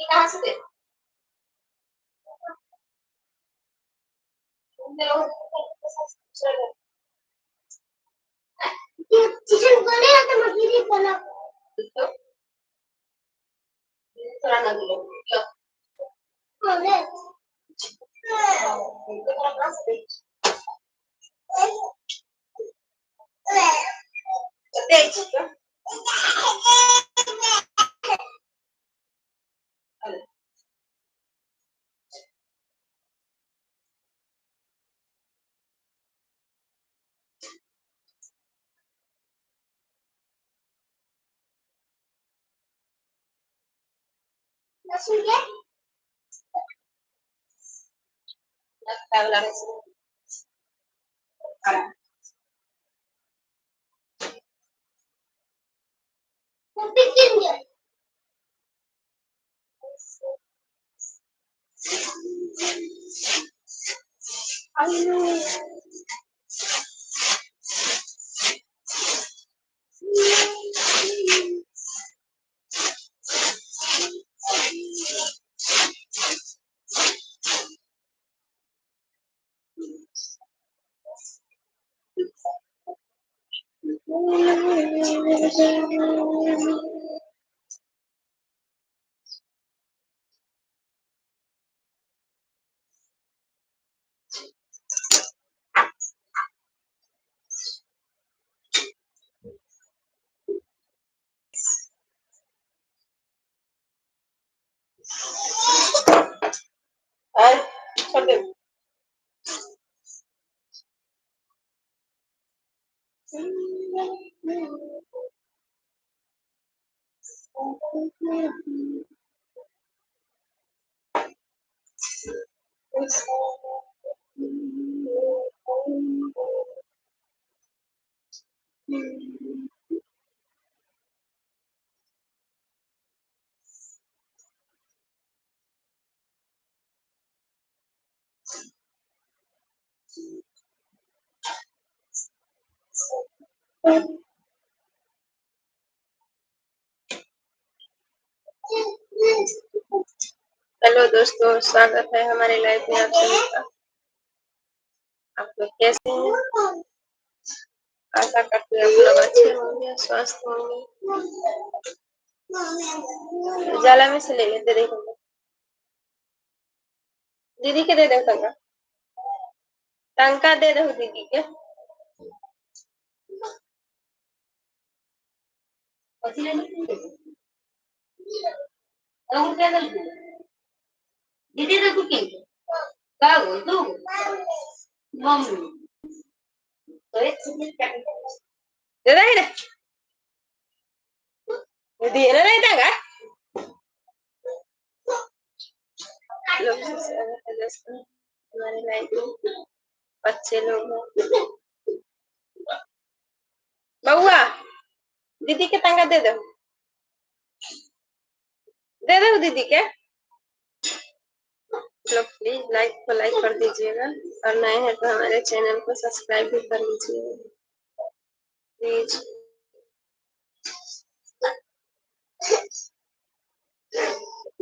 कहाँ से दे चिकन कोने आता मगरी बना तो थोड़ा ना दो कोने Langsung ya? Mau bikin ya? Ayo. Ay, छोटे हेलो दोस्तों, स्वागत है हमारे लाइव में आप सभी का। आप लोग कैसे हैं? आशा करते हैं आप लोग अच्छे होंगे, स्वस्थ होंगे। जाला में से ले लेते देखो, दीदी के दे दो टंका, टंका दे दो दीदी के। दीदी तो कुकिंग का बोल दो मम्मी तो एक दे दे दे ना नहीं देगा लोग हमारे लाइफ में बच्चे लोग हैं। बउआ दीदी के टंका दे दो दीदी के। लोग प्लीज लाइक को लाइक कर दीजिएगा और नए हैं तो हमारे चैनल को सब्सक्राइब भी कर लीजिएगा प्लीज।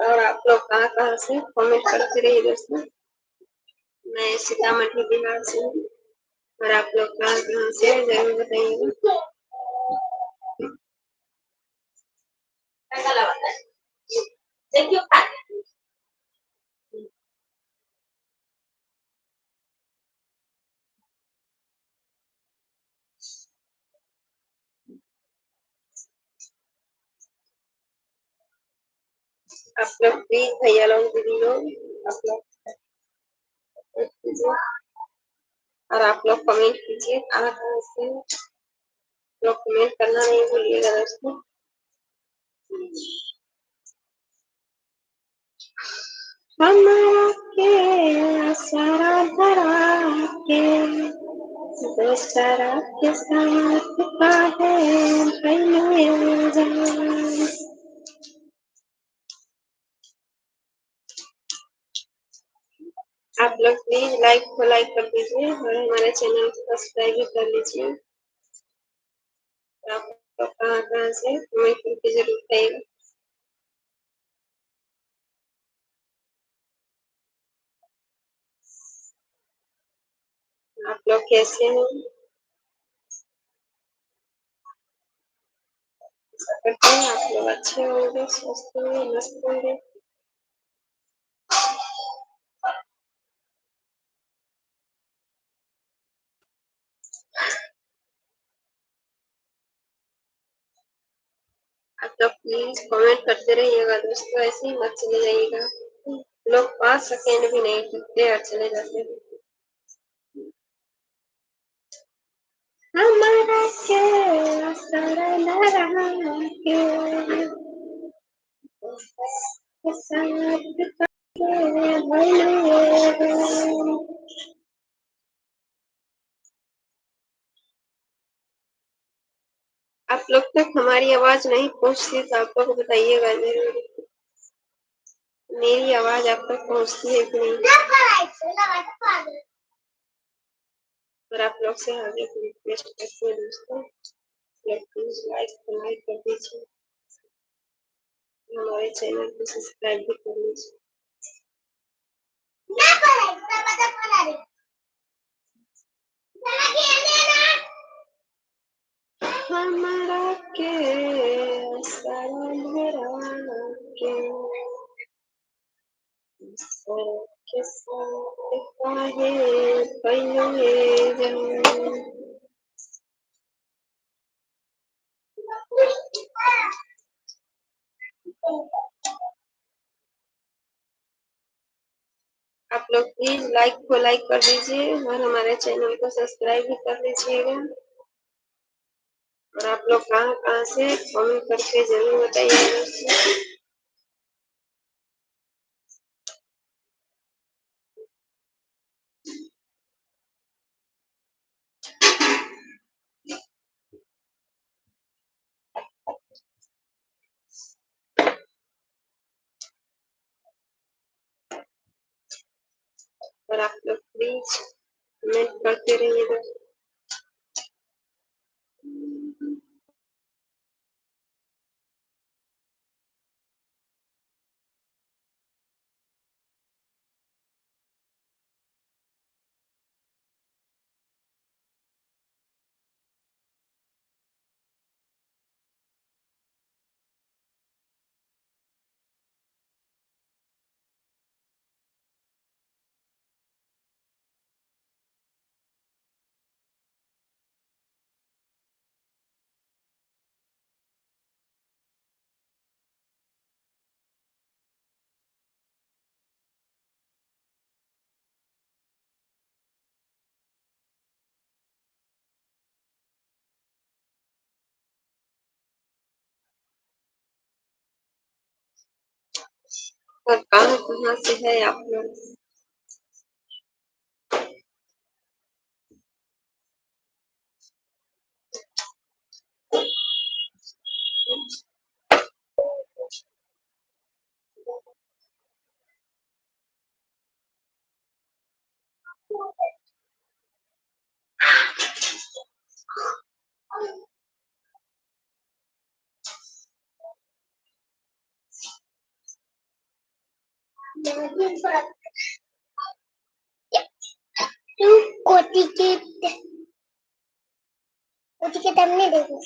और आप लोग कहाँ से कमेंट करते रहिए दोस्तों। मैं सीतामढ़ी बिहार से हूँ और आप लोग कहाँ से जरूर बताइएगा। आप लोग प्लीज भैया लोग दीदी लोग आप लोग कीजिए और आप लोग कमेंट कीजिए कहाँ से लोग कमेंट करना नहीं भूलिएगा दोस्तों। हमारा के सारा धरा के दूसरा के साथ का है भैया जान। आप लोग प्लीज लाइक को लाइक कर दीजिए और हमारे चैनल को सब्सक्राइब भी कर लीजिए। आप लोग कहाँ से कमेंट करके जरूर बताइएगा। आप लोग कैसे हैं? आशा करते हैं आप लोग अच्छे होंगे, स्वस्थ होंगे, मस्त होंगे। आप लोग प्लीज कमेंट करते रहिएगा दोस्तों, ऐसे ही मत चले जाइएगा। लोग 5 सेकेंड भी नहीं टिकते और चले जाते हैं। हमारा क्या सारा ना रहा के साथ के भले। आप लोग तक हमारी आवाज नहीं पहुंचती तो आप लोग बताइएगा जरूर, मेरी आवाज आप तक पहुंचती है कि नहीं। और आप लोग से आगे की रिक्वेस्ट करते हैं दोस्तों, प्लीज लाइक कर दीजिए, हमारे चैनल को सब्सक्राइब भी कर लीजिए। हमारा के सारा भरा के सर के साथ काहे पइले जाऊं। आप लोग प्लीज लाइक को लाइक कर दीजिए और हमारे चैनल को सब्सक्राइब भी कर लीजिएगा। और आप लोग कहाँ कहाँ से कमेंट करके जरूर बताइएगा दोस्तों। और आप लोग प्लीज कमेंट करते रहिए दोस्तों। और कहाँ कहाँ से है आप लोग। कोटी के तमने देखो।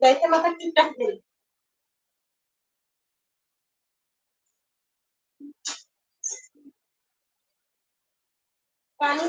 वैसे मतलब चुपचाप दे पानी।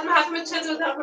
हाथ में छेद होता है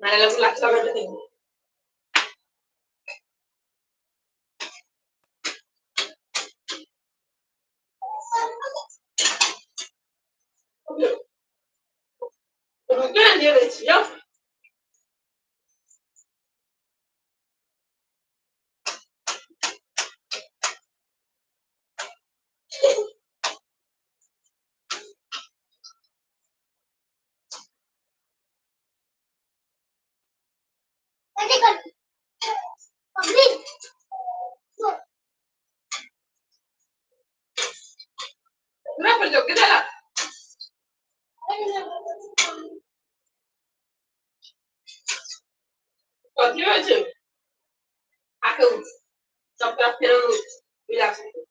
मैंने लग लग बैठे थे तो क्या ये देखिए ना पर जो किधर कथी होइ छै आके सब तरफ फेर मिला सकते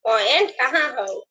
पॉइंट कहाँ हो?